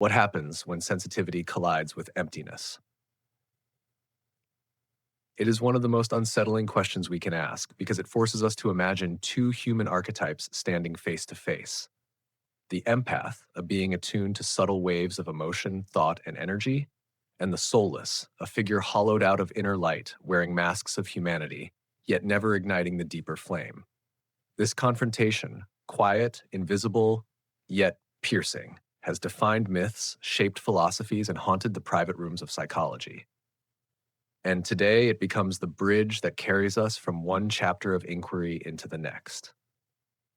What happens when sensitivity collides with emptiness? It is one of the most unsettling questions we can ask because it forces us to imagine two human archetypes standing face to face. The empath, a being attuned to subtle waves of emotion, thought, and energy, and the soulless, a figure hollowed out of inner light, wearing masks of humanity, yet never igniting the deeper flame. This confrontation, quiet, invisible, yet piercing, has defined myths, shaped philosophies, and haunted the private rooms of psychology. And today it becomes the bridge that carries us from one chapter of inquiry into the next.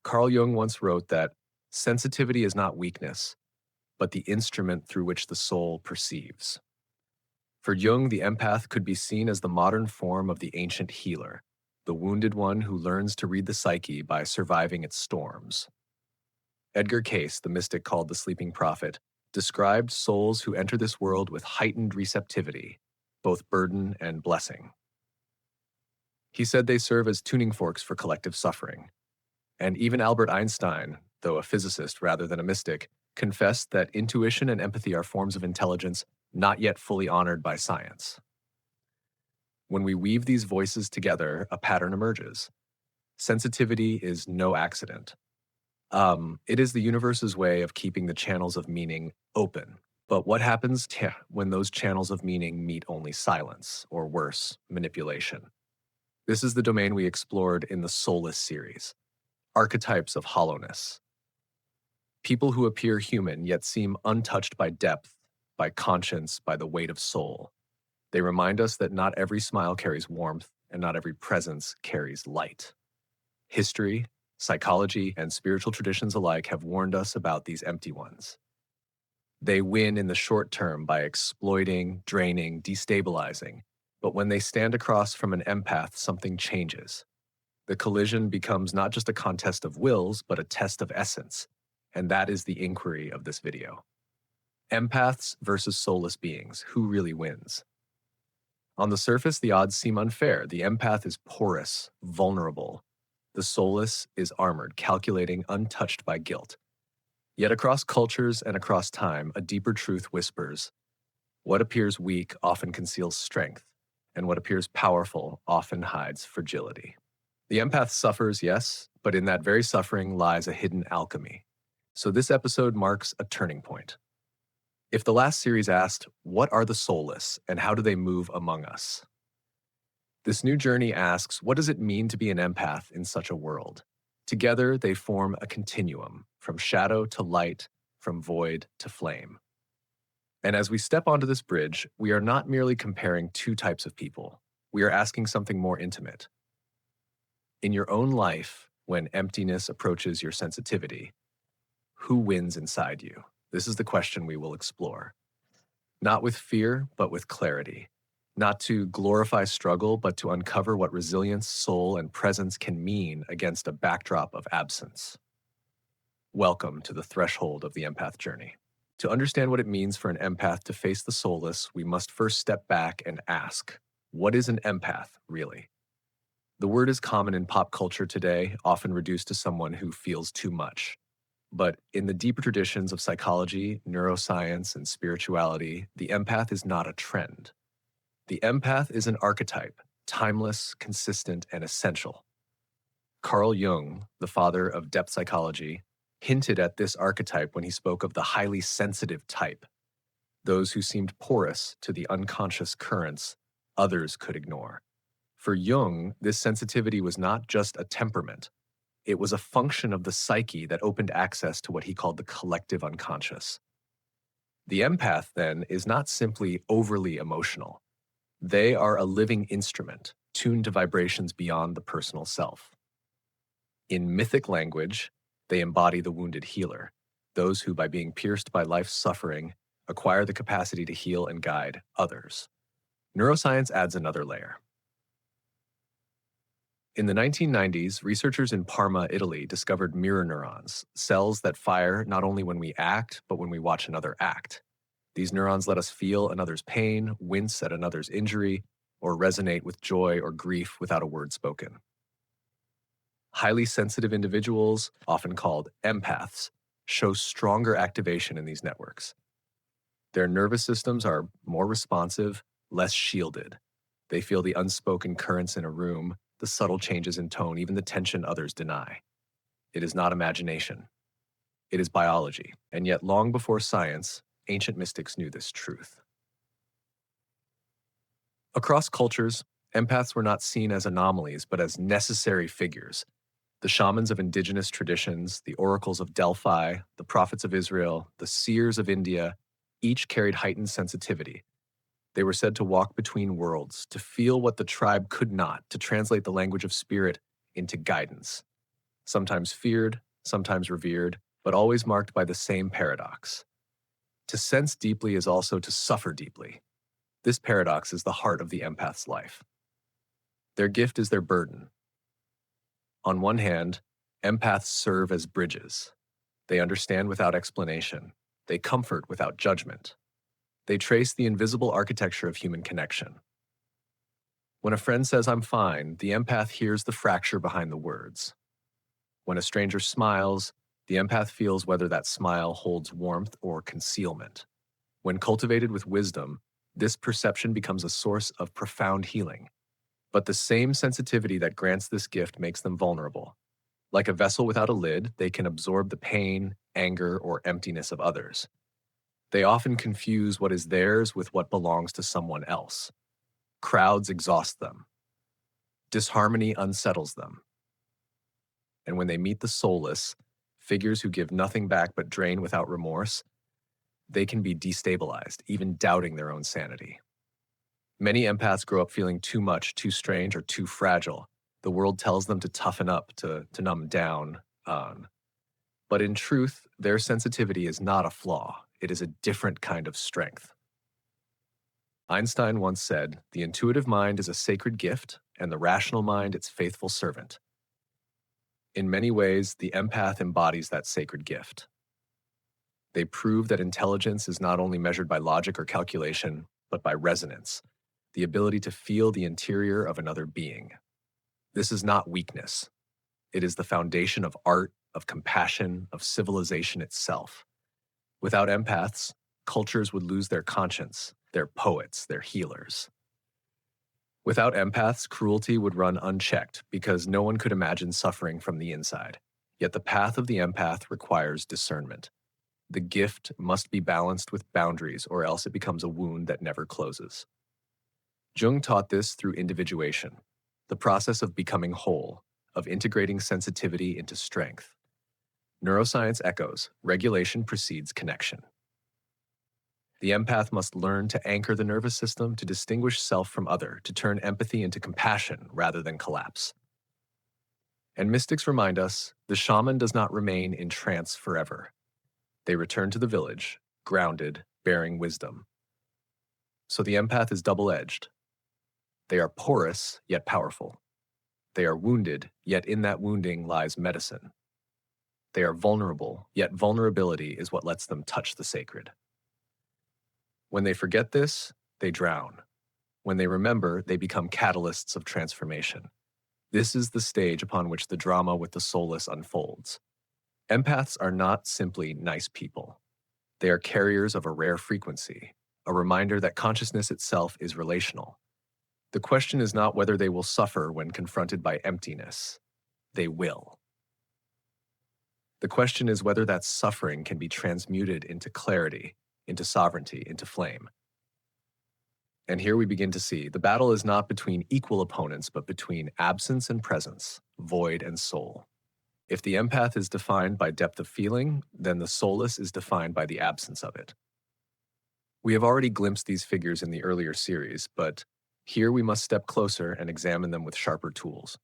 Carl Jung once wrote that sensitivity is not weakness, but the instrument through which the soul perceives. For Jung, the empath could be seen as the modern form of the ancient healer, the wounded one who learns to read the psyche by surviving its storms. Edgar Cayce, the mystic called the sleeping prophet, described souls who enter this world with heightened receptivity, both burden and blessing. He said they serve as tuning forks for collective suffering. And even Albert Einstein, though a physicist rather than a mystic, confessed that intuition and empathy are forms of intelligence not yet fully honored by science. When we weave these voices together, a pattern emerges. Sensitivity is no accident. It is the universe's way of keeping the channels of meaning open. But what happens when those channels of meaning meet only silence, or worse, manipulation? This is the domain we explored in the Soulless series, archetypes of hollowness. People who appear human yet seem untouched by depth, by conscience, by the weight of soul. They remind us that not every smile carries warmth, and not every presence carries light. History, psychology, and spiritual traditions alike have warned us about these empty ones. They win in the short term by exploiting, draining, destabilizing, but when they stand across from an empath, something changes. The collision becomes not just a contest of wills, but a test of essence, and that is the inquiry of this video. Empaths versus soulless beings, who really wins? On the surface, the odds seem unfair. The empath is porous, vulnerable. The soulless is armored, calculating, untouched by guilt. Yet across cultures and across time, a deeper truth whispers. What appears weak often conceals strength, and what appears powerful often hides fragility. The empath suffers, yes, but in that very suffering lies a hidden alchemy. So this episode marks a turning point. If the last series asked, what are the soulless and how do they move among us? This new journey asks, what does it mean to be an empath in such a world? Together, they form a continuum, from shadow to light, from void to flame. And as we step onto this bridge, we are not merely comparing two types of people. We are asking something more intimate. In your own life, when emptiness approaches your sensitivity, who wins inside you? This is the question we will explore. Not with fear, but with clarity. Not to glorify struggle, but to uncover what resilience, soul, and presence can mean against a backdrop of absence. Welcome to the threshold of the empath journey. To understand what it means for an empath to face the soulless, we must first step back and ask, what is an empath, really? The word is common in pop culture today, often reduced to someone who feels too much. But in the deeper traditions of psychology, neuroscience, and spirituality, the empath is not a trend. The empath is an archetype, timeless, consistent, and essential. Carl Jung, the father of depth psychology, hinted at this archetype when he spoke of the highly sensitive type, those who seemed porous to the unconscious currents others could ignore. For Jung, this sensitivity was not just a temperament. It was a function of the psyche that opened access to what he called the collective unconscious. The empath, then, is not simply overly emotional. They are a living instrument, tuned to vibrations beyond the personal self. In mythic language, they embody the wounded healer, those who, by being pierced by life's suffering, acquire the capacity to heal and guide others. Neuroscience adds another layer. In the 1990s, researchers in Parma, Italy, discovered mirror neurons, cells that fire not only when we act, but when we watch another act. These neurons let us feel another's pain, wince at another's injury, or resonate with joy or grief without a word spoken. Highly sensitive individuals, often called empaths, show stronger activation in these networks. Their nervous systems are more responsive, less shielded. They feel the unspoken currents in a room, the subtle changes in tone, even the tension others deny. It is not imagination. It is biology. And yet, long before science, ancient mystics knew this truth. Across cultures, empaths were not seen as anomalies, but as necessary figures. The shamans of indigenous traditions, the oracles of Delphi, the prophets of Israel, the seers of India, each carried heightened sensitivity. They were said to walk between worlds, to feel what the tribe could not, to translate the language of spirit into guidance. Sometimes feared, sometimes revered, but always marked by the same paradox. To sense deeply is also to suffer deeply. This paradox is the heart of the empath's life. Their gift is their burden. On one hand, empaths serve as bridges. They understand without explanation. They comfort without judgment. They trace the invisible architecture of human connection. When a friend says, "I'm fine," the empath hears the fracture behind the words. When a stranger smiles, the empath feels whether that smile holds warmth or concealment. When cultivated with wisdom, this perception becomes a source of profound healing. But the same sensitivity that grants this gift makes them vulnerable. Like a vessel without a lid, they can absorb the pain, anger, or emptiness of others. They often confuse what is theirs with what belongs to someone else. Crowds exhaust them. Disharmony unsettles them. And when they meet the soulless, figures who give nothing back but drain without remorse, they can be destabilized, even doubting their own sanity. Many empaths grow up feeling too much, too strange, or too fragile. The world tells them to toughen up, to numb down. But in truth, their sensitivity is not a flaw. It is a different kind of strength. Einstein once said, "The intuitive mind is a sacred gift, and the rational mind its faithful servant." In many ways, the empath embodies that sacred gift. They prove that intelligence is not only measured by logic or calculation, but by resonance, the ability to feel the interior of another being. This is not weakness. It is the foundation of art, of compassion, of civilization itself. Without empaths, cultures would lose their conscience, their poets, their healers. Without empaths, cruelty would run unchecked because no one could imagine suffering from the inside. Yet the path of the empath requires discernment. The gift must be balanced with boundaries, or else it becomes a wound that never closes. Jung taught this through individuation, the process of becoming whole, of integrating sensitivity into strength. Neuroscience echoes, regulation precedes connection. The empath must learn to anchor the nervous system, to distinguish self from other, to turn empathy into compassion rather than collapse. And mystics remind us, the shaman does not remain in trance forever. They return to the village, grounded, bearing wisdom. So the empath is double-edged. They are porous, yet powerful. They are wounded, yet in that wounding lies medicine. They are vulnerable, yet vulnerability is what lets them touch the sacred. When they forget this, they drown. When they remember, they become catalysts of transformation. This is the stage upon which the drama with the soulless unfolds. Empaths are not simply nice people. They are carriers of a rare frequency, a reminder that consciousness itself is relational. The question is not whether they will suffer when confronted by emptiness. They will. The question is whether that suffering can be transmuted into clarity, into sovereignty, into flame. And here we begin to see the battle is not between equal opponents, but between absence and presence, void and soul. If the empath is defined by depth of feeling, then the soulless is defined by the absence of it. We have already glimpsed these figures in the earlier series, but here we must step closer and examine them with sharper tools.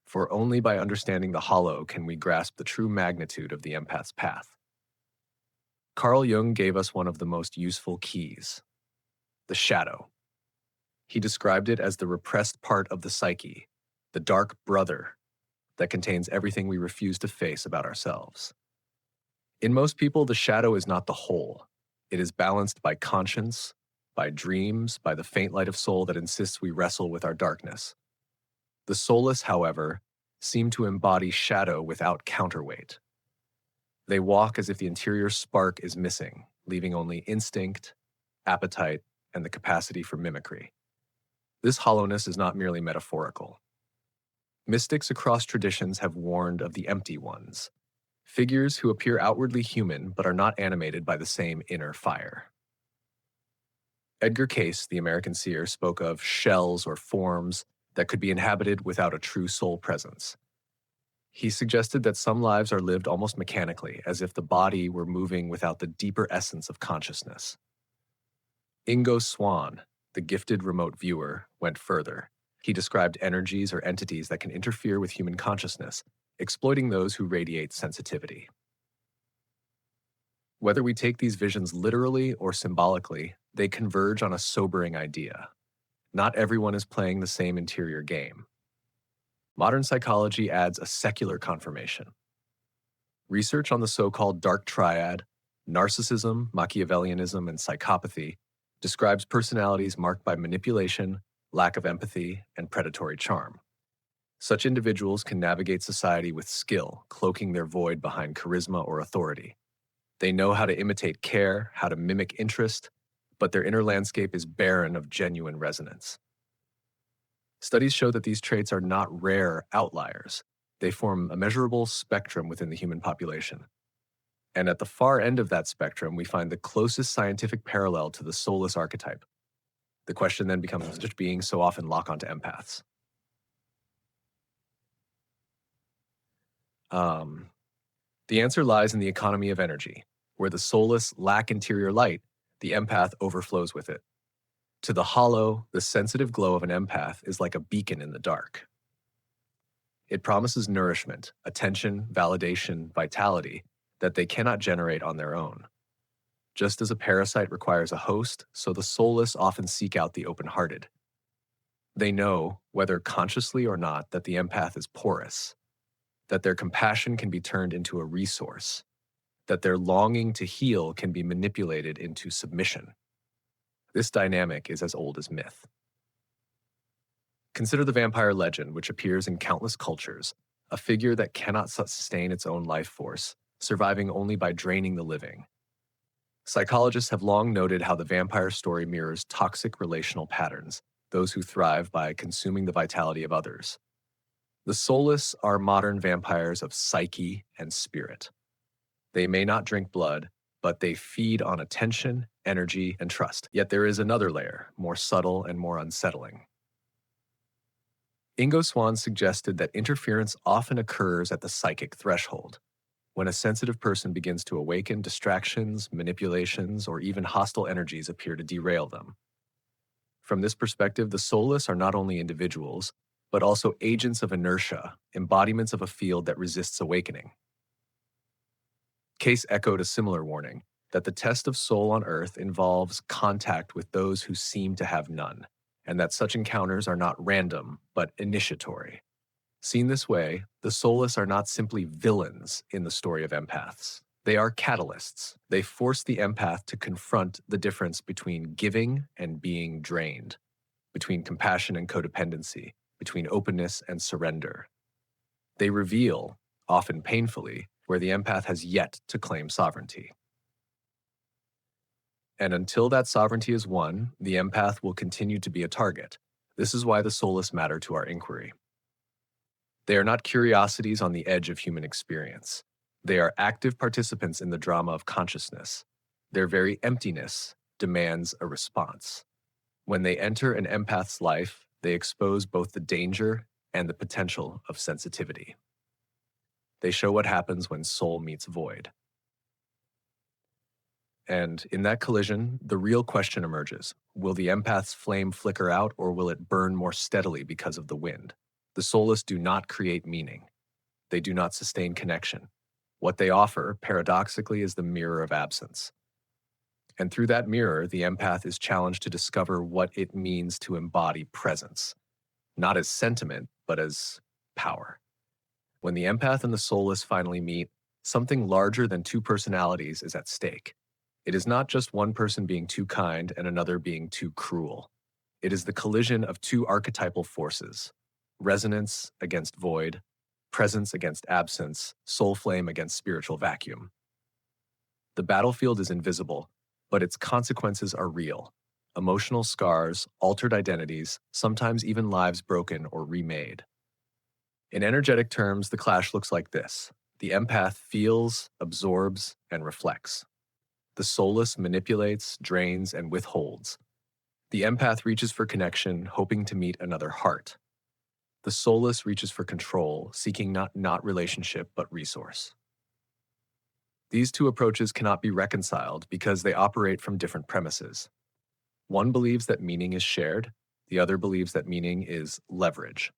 For only by understanding the hollow can we grasp the true magnitude of the empath's path. Carl Jung gave us one of the most useful keys: the shadow. He described it as the repressed part of the psyche, the dark brother that contains everything we refuse to face about ourselves. In most people, the shadow is not the whole. It is balanced by conscience, by dreams, by the faint light of soul that insists we wrestle with our darkness. The soulless, however, seem to embody shadow without counterweight. They walk as if the interior spark is missing, leaving only instinct, appetite, and the capacity for mimicry. This hollowness is not merely metaphorical. Mystics across traditions have warned of the empty ones, figures who appear outwardly human but are not animated by the same inner fire. Edgar Cayce, the American seer, spoke of shells or forms that could be inhabited without a true soul presence. He suggested that some lives are lived almost mechanically, as if the body were moving without the deeper essence of consciousness. Ingo Swann, the gifted remote viewer, went further. He described energies or entities that can interfere with human consciousness, exploiting those who radiate sensitivity. Whether we take these visions literally or symbolically, they converge on a sobering idea. Not everyone is playing the same interior game. Modern psychology adds a secular confirmation. Research on the so-called Dark Triad, narcissism, Machiavellianism, and psychopathy describes personalities marked by manipulation, lack of empathy, and predatory charm. Such individuals can navigate society with skill, cloaking their void behind charisma or authority. They know how to imitate care, how to mimic interest, but their inner landscape is barren of genuine resonance. Studies show that these traits are not rare outliers. They form a measurable spectrum within the human population. And at the far end of that spectrum, we find the closest scientific parallel to the soulless archetype. The question then becomes, which beings so often lock onto empaths? The answer lies in the economy of energy. Where the soulless lack interior light, the empath overflows with it. To the hollow, the sensitive glow of an empath is like a beacon in the dark. It promises nourishment, attention, validation, vitality that they cannot generate on their own. Just as a parasite requires a host, so the soulless often seek out the open-hearted. They know, whether consciously or not, that the empath is porous, that their compassion can be turned into a resource, that their longing to heal can be manipulated into submission. This dynamic is as old as myth. Consider the vampire legend, which appears in countless cultures, a figure that cannot sustain its own life force, surviving only by draining the living. Psychologists have long noted how the vampire story mirrors toxic relational patterns, those who thrive by consuming the vitality of others. The soulless are modern vampires of psyche and spirit. They may not drink blood, but they feed on attention, energy, and trust. Yet there is another layer, more subtle and more unsettling. Ingo Swann suggested that interference often occurs at the psychic threshold. When a sensitive person begins to awaken, distractions, manipulations, or even hostile energies appear to derail them. From this perspective, the soulless are not only individuals, but also agents of inertia, embodiments of a field that resists awakening. Cayce echoed a similar warning, that the test of soul on earth involves contact with those who seem to have none, and that such encounters are not random, but initiatory. Seen this way, the soulless are not simply villains in the story of empaths. They are catalysts. They force the empath to confront the difference between giving and being drained, between compassion and codependency, between openness and surrender. They reveal, often painfully, where the empath has yet to claim sovereignty. And until that sovereignty is won, the empath will continue to be a target. This is why the soulless matter to our inquiry. They are not curiosities on the edge of human experience. They are active participants in the drama of consciousness. Their very emptiness demands a response. When they enter an empath's life, they expose both the danger and the potential of sensitivity. They show what happens when soul meets void. And in that collision, the real question emerges. Will the empath's flame flicker out, or will it burn more steadily because of the wind? The soulless do not create meaning. They do not sustain connection. What they offer, paradoxically, is the mirror of absence. And through that mirror, the empath is challenged to discover what it means to embody presence, not as sentiment, but as power. When the empath and the soulless finally meet, something larger than two personalities is at stake. It is not just one person being too kind and another being too cruel. It is the collision of two archetypal forces: resonance against void, presence against absence, soul flame against spiritual vacuum. The battlefield is invisible, but its consequences are real. Emotional scars, altered identities, sometimes even lives broken or remade. In energetic terms, the clash looks like this. The empath feels, absorbs, and reflects. The soulless manipulates, drains, and withholds. The empath reaches for connection, hoping to meet another heart. The soulless reaches for control, seeking not relationship, but resource. These two approaches cannot be reconciled because they operate from different premises. One believes that meaning is shared, the other believes that meaning is leverage.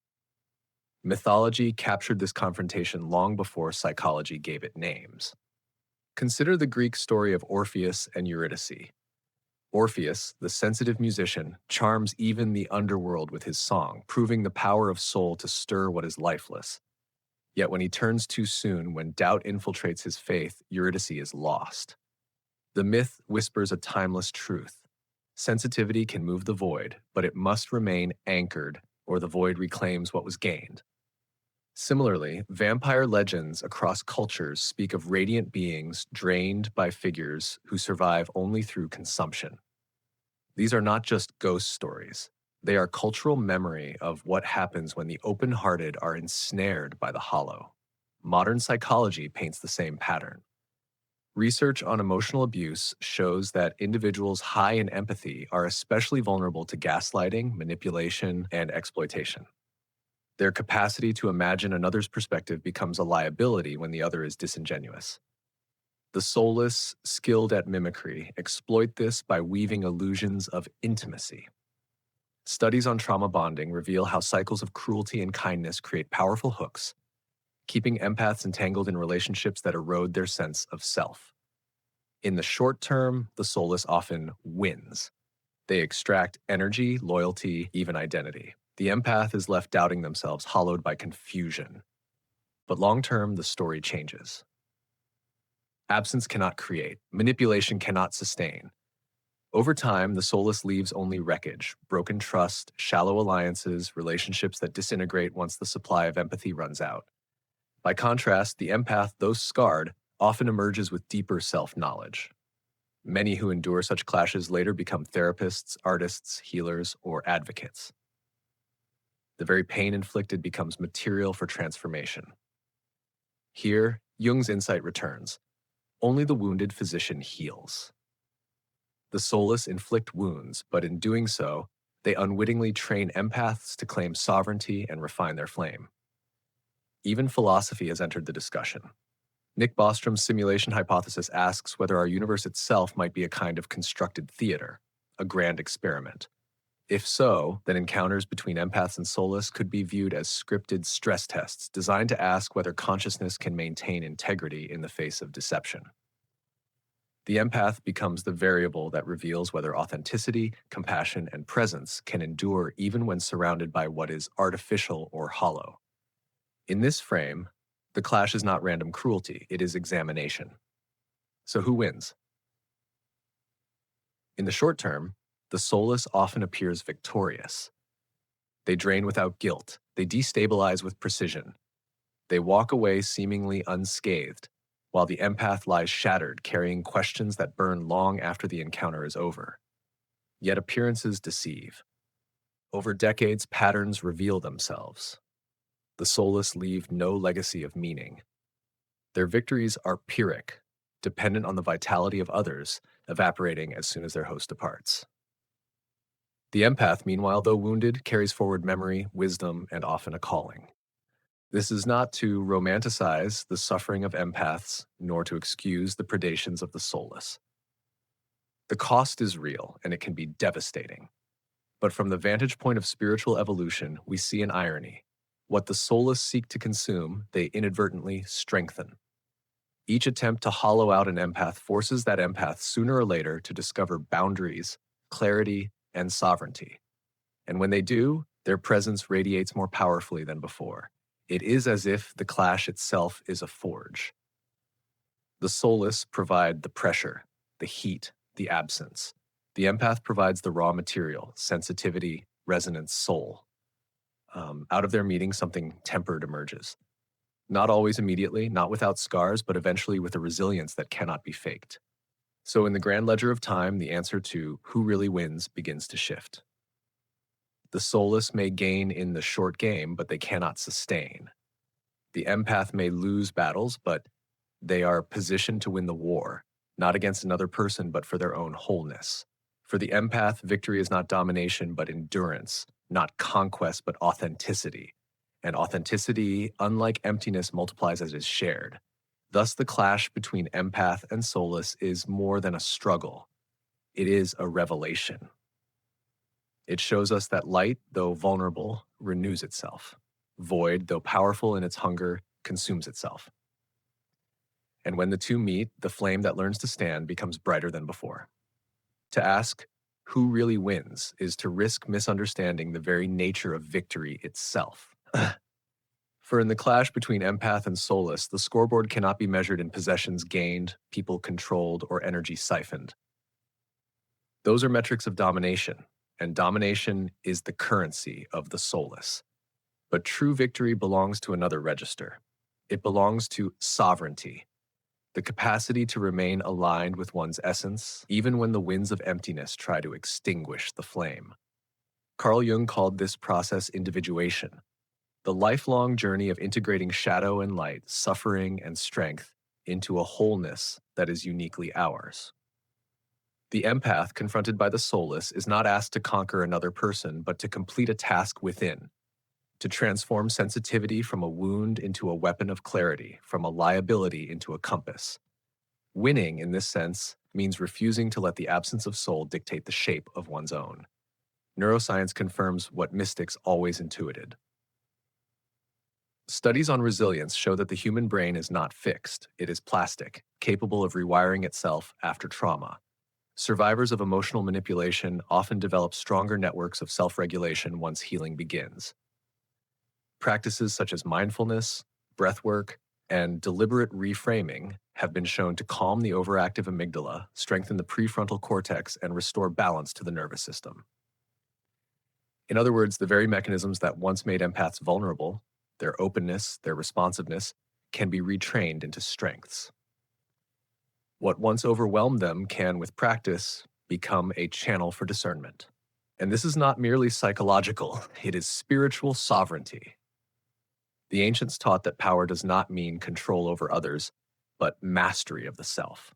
Mythology captured this confrontation long before psychology gave it names. Consider the Greek story of Orpheus and Eurydice. Orpheus, the sensitive musician, charms even the underworld with his song, proving the power of soul to stir what is lifeless. Yet when he turns too soon, when doubt infiltrates his faith, Eurydice is lost. The myth whispers a timeless truth. Sensitivity can move the void, but it must remain anchored, or the void reclaims what was gained. Similarly, vampire legends across cultures speak of radiant beings drained by figures who survive only through consumption. These are not just ghost stories. They are cultural memory of what happens when the open-hearted are ensnared by the hollow. Modern psychology paints the same pattern. Research on emotional abuse shows that individuals high in empathy are especially vulnerable to gaslighting, manipulation, and exploitation. Their capacity to imagine another's perspective becomes a liability when the other is disingenuous. The soulless, skilled at mimicry, exploit this by weaving illusions of intimacy. Studies on trauma bonding reveal how cycles of cruelty and kindness create powerful hooks, keeping empaths entangled in relationships that erode their sense of self. In the short term, the soulless often wins. They extract energy, loyalty, even identity. The empath is left doubting themselves, hollowed by confusion. But long-term, the story changes. Absence cannot create. Manipulation cannot sustain. Over time, the soulless leaves only wreckage, broken trust, shallow alliances, relationships that disintegrate once the supply of empathy runs out. By contrast, the empath, though scarred, often emerges with deeper self-knowledge. Many who endure such clashes later become therapists, artists, healers, or advocates. The very pain inflicted becomes material for transformation. Here, Jung's insight returns. Only the wounded physician heals. The soulless inflict wounds, but in doing so, they unwittingly train empaths to claim sovereignty and refine their flame. Even philosophy has entered the discussion. Nick Bostrom's simulation hypothesis asks whether our universe itself might be a kind of constructed theater, a grand experiment. If so, then encounters between empaths and soulless could be viewed as scripted stress tests designed to ask whether consciousness can maintain integrity in the face of deception. The empath becomes the variable that reveals whether authenticity, compassion, and presence can endure even when surrounded by what is artificial or hollow. In this frame, the clash is not random cruelty, it is examination. So who wins? In the short term, the soulless often appears victorious. They drain without guilt, they destabilize with precision. They walk away seemingly unscathed, while the empath lies shattered, carrying questions that burn long after the encounter is over. Yet appearances deceive. Over decades, patterns reveal themselves. The soulless leave no legacy of meaning. Their victories are pyrrhic, dependent on the vitality of others, evaporating as soon as their host departs. The empath, meanwhile, though wounded, carries forward memory, wisdom, and often a calling. This is not to romanticize the suffering of empaths, nor to excuse the predations of the soulless. The cost is real, and it can be devastating. But from the vantage point of spiritual evolution, we see an irony. What the soulless seek to consume, they inadvertently strengthen. Each attempt to hollow out an empath forces that empath sooner or later to discover boundaries, clarity, and sovereignty. And when they do, their presence radiates more powerfully than before. It is as if the clash itself is a forge. The soulless provide the pressure, the heat, the absence. The empath provides the raw material, sensitivity, resonance, soul. Out of their meeting, something tempered emerges. Not always immediately, not without scars, but eventually with a resilience that cannot be faked. So, in the grand ledger of time, the answer to who really wins begins to shift. The soulless may gain in the short game, but they cannot sustain. The empath may lose battles, but they are positioned to win the war, not against another person, but for their own wholeness. For the empath, victory is not domination, but endurance, not conquest, but authenticity. And authenticity, unlike emptiness, multiplies as it is shared. Thus, the clash between empath and soulless is more than a struggle. It is a revelation. It shows us that light, though vulnerable, renews itself. Void, though powerful in its hunger, consumes itself. And when the two meet, the flame that learns to stand becomes brighter than before. To ask who really wins is to risk misunderstanding the very nature of victory itself. For in the clash between empath and soulless, the scoreboard cannot be measured in possessions gained, people controlled, or energy siphoned. Those are metrics of domination, and domination is the currency of the soulless. But true victory belongs to another register. It belongs to sovereignty, the capacity to remain aligned with one's essence, even when the winds of emptiness try to extinguish the flame. Carl Jung called this process individuation, the lifelong journey of integrating shadow and light, suffering and strength into a wholeness that is uniquely ours. The empath, confronted by the soulless, is not asked to conquer another person, but to complete a task within, to transform sensitivity from a wound into a weapon of clarity, from a liability into a compass. Winning, in this sense, means refusing to let the absence of soul dictate the shape of one's own. Neuroscience confirms what mystics always intuited. Studies on resilience show that the human brain is not fixed. It is plastic, capable of rewiring itself after trauma. Survivors of emotional manipulation often develop stronger networks of self-regulation once healing begins. Practices such as mindfulness, breathwork, and deliberate reframing have been shown to calm the overactive amygdala, strengthen the prefrontal cortex, and restore balance to the nervous system. In other words, the very mechanisms that once made empaths vulnerable, their openness, their responsiveness, can be retrained into strengths. What once overwhelmed them can, with practice, become a channel for discernment. And this is not merely psychological, it is spiritual sovereignty. The ancients taught that power does not mean control over others, but mastery of the self.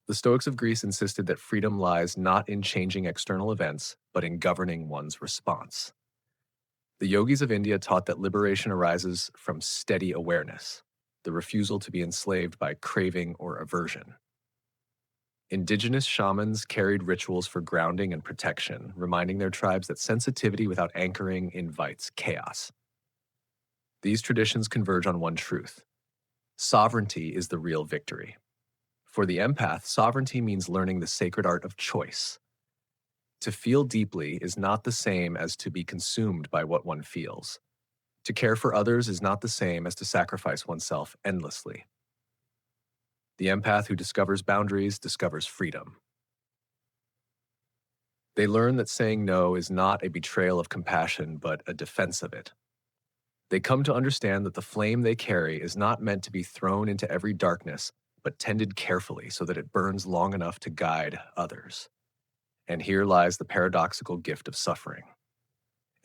The Stoics of Greece insisted that freedom lies not in changing external events, but in governing one's response. The yogis of India taught that liberation arises from steady awareness, the refusal to be enslaved by craving or aversion. Indigenous shamans carried rituals for grounding and protection, reminding their tribes that sensitivity without anchoring invites chaos. These traditions converge on one truth: sovereignty is the real victory. For the empath, sovereignty means learning the sacred art of choice. To feel deeply is not the same as to be consumed by what one feels. To care for others is not the same as to sacrifice oneself endlessly. The empath who discovers boundaries discovers freedom. They learn that saying no is not a betrayal of compassion, but a defense of it. They come to understand that the flame they carry is not meant to be thrown into every darkness, but tended carefully so that it burns long enough to guide others. And here lies the paradoxical gift of suffering.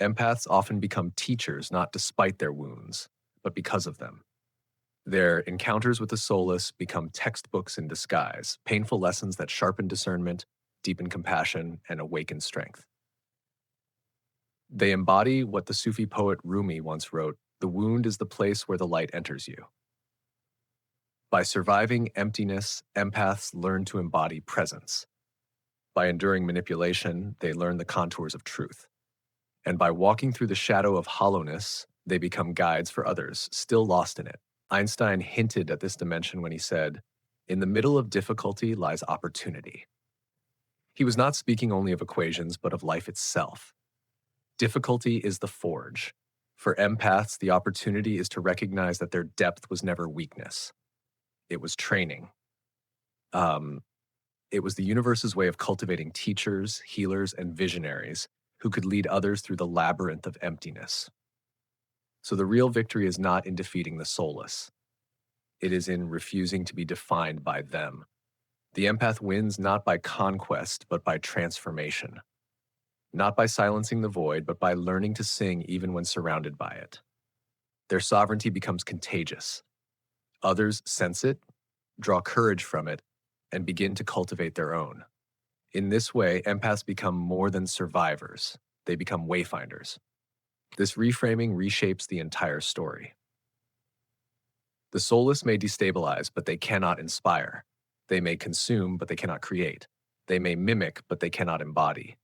Empaths often become teachers not despite their wounds, but because of them. Their encounters with the soulless become textbooks in disguise, painful lessons that sharpen discernment, deepen compassion, and awaken strength. They embody what the Sufi poet Rumi once wrote: "The wound is the place where the light enters you." By surviving emptiness, empaths learn to embody presence. By enduring manipulation, they learn the contours of truth. And by walking through the shadow of hollowness, they become guides for others, still lost in it. Einstein hinted at this dimension when he said, "In the middle of difficulty lies opportunity." He was not speaking only of equations, but of life itself. Difficulty is the forge. For empaths, the opportunity is to recognize that their depth was never weakness. It was training. It was the universe's way of cultivating teachers, healers, and visionaries who could lead others through the labyrinth of emptiness. So the real victory is not in defeating the soulless. It is in refusing to be defined by them. The empath wins not by conquest, but by transformation. Not by silencing the void, but by learning to sing even when surrounded by it. Their sovereignty becomes contagious. Others sense it, draw courage from it, and begin to cultivate their own. In this way, empaths become more than survivors. They become wayfinders. This reframing reshapes the entire story. The soulless may destabilize, but they cannot inspire. They may consume, but they cannot create. They may mimic, but they cannot embody.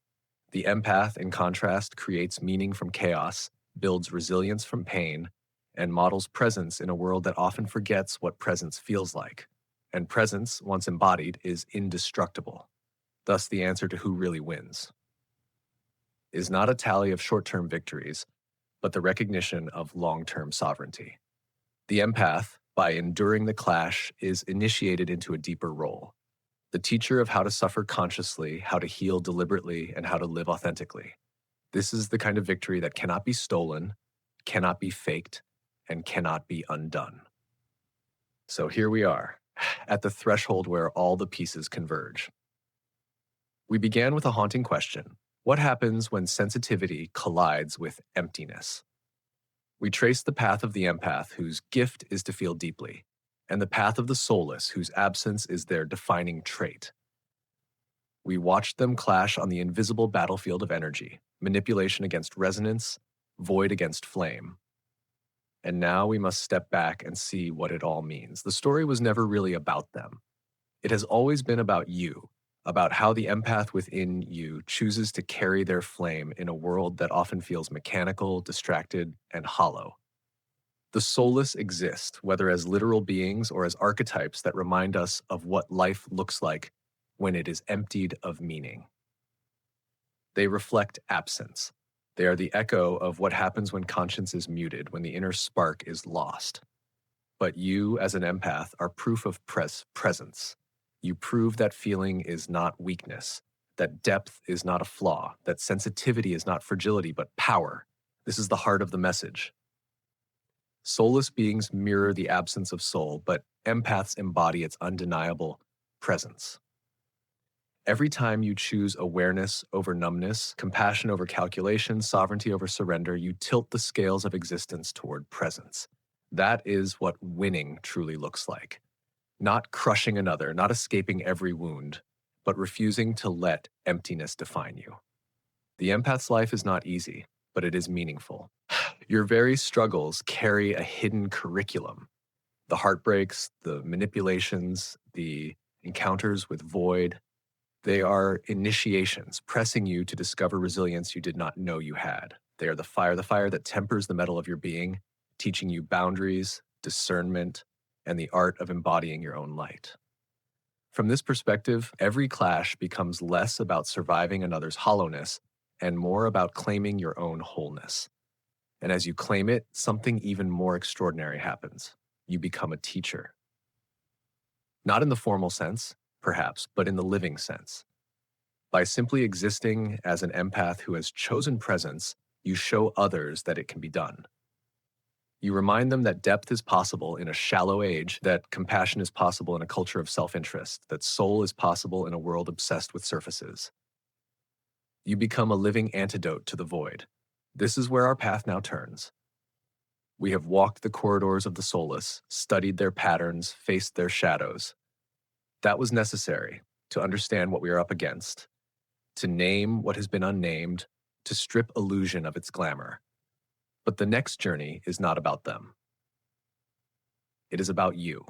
The empath, in contrast, creates meaning from chaos, builds resilience from pain, and models presence in a world that often forgets what presence feels like. And presence, once embodied, is indestructible. Thus, the answer to who really wins is not a tally of short-term victories, but the recognition of long-term sovereignty. The empath, by enduring the clash, is initiated into a deeper role. The teacher of how to suffer consciously, how to heal deliberately, and how to live authentically. This is the kind of victory that cannot be stolen, cannot be faked, and cannot be undone. So here we are, at the threshold where all the pieces converge. We began with a haunting question. What happens when sensitivity collides with emptiness? We traced the path of the empath, whose gift is to feel deeply, and the path of the soulless, whose absence is their defining trait. We watched them clash on the invisible battlefield of energy, manipulation against resonance, void against flame. And now we must step back and see what it all means. The story was never really about them. It has always been about you, about how the empath within you chooses to carry their flame in a world that often feels mechanical, distracted, and hollow. The soulless exist, whether as literal beings or as archetypes that remind us of what life looks like when it is emptied of meaning. They reflect absence. They are the echo of what happens when conscience is muted, when the inner spark is lost. But you, as an empath, are proof of presence. You prove that feeling is not weakness, that depth is not a flaw, that sensitivity is not fragility, but power. This is the heart of the message. Soulless beings mirror the absence of soul, but empaths embody its undeniable presence. Every time you choose awareness over numbness, compassion over calculation, sovereignty over surrender, you tilt the scales of existence toward presence. That is what winning truly looks like. Not crushing another, not escaping every wound, but refusing to let emptiness define you. The empath's life is not easy, but it is meaningful. Your very struggles carry a hidden curriculum. The heartbreaks, the manipulations, the encounters with void, they are initiations, pressing you to discover resilience you did not know you had. They are the fire that tempers the metal of your being, teaching you boundaries, discernment, and the art of embodying your own light. From this perspective, every clash becomes less about surviving another's hollowness and more about claiming your own wholeness. And as you claim it, something even more extraordinary happens. You become a teacher. Not in the formal sense, perhaps, but in the living sense. By simply existing as an empath who has chosen presence, you show others that it can be done. You remind them that depth is possible in a shallow age, that compassion is possible in a culture of self-interest, that soul is possible in a world obsessed with surfaces. You become a living antidote to the void. This is where our path now turns. We have walked the corridors of the soulless, studied their patterns, faced their shadows. That was necessary to understand what we are up against, to name what has been unnamed, to strip illusion of its glamour. But the next journey is not about them. It is about you.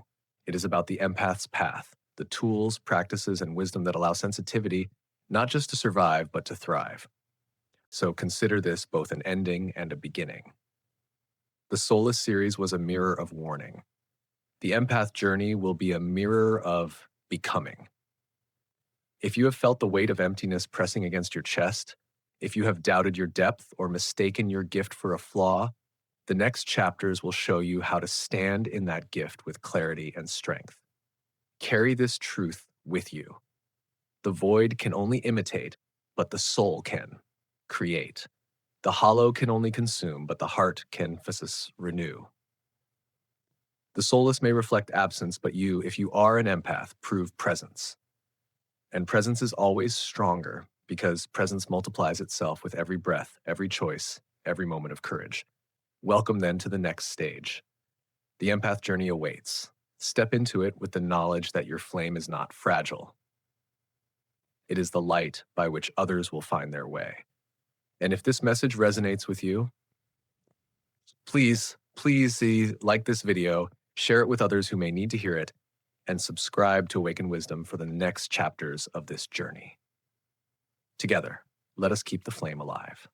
It is about the empath's path, the tools, practices, and wisdom that allow sensitivity not just to survive, but to thrive. So consider this both an ending and a beginning. The Soulless series was a mirror of warning. The empath journey will be a mirror of becoming. If you have felt the weight of emptiness pressing against your chest, if you have doubted your depth or mistaken your gift for a flaw, the next chapters will show you how to stand in that gift with clarity and strength. Carry this truth with you. The void can only imitate, but the soul can create. The hollow can only consume, but the heart can renew. The soulless may reflect absence, but you, if you are an empath, prove presence. And presence is always stronger because presence multiplies itself with every breath, every choice, every moment of courage. Welcome then to the next stage. The empath journey awaits. Step into it with the knowledge that your flame is not fragile. It is the light by which others will find their way. And if this message resonates with you, please like this video, share it with others who may need to hear it, and subscribe to Awaken Wisdom for the next chapters of this journey. Together, let us keep the flame alive.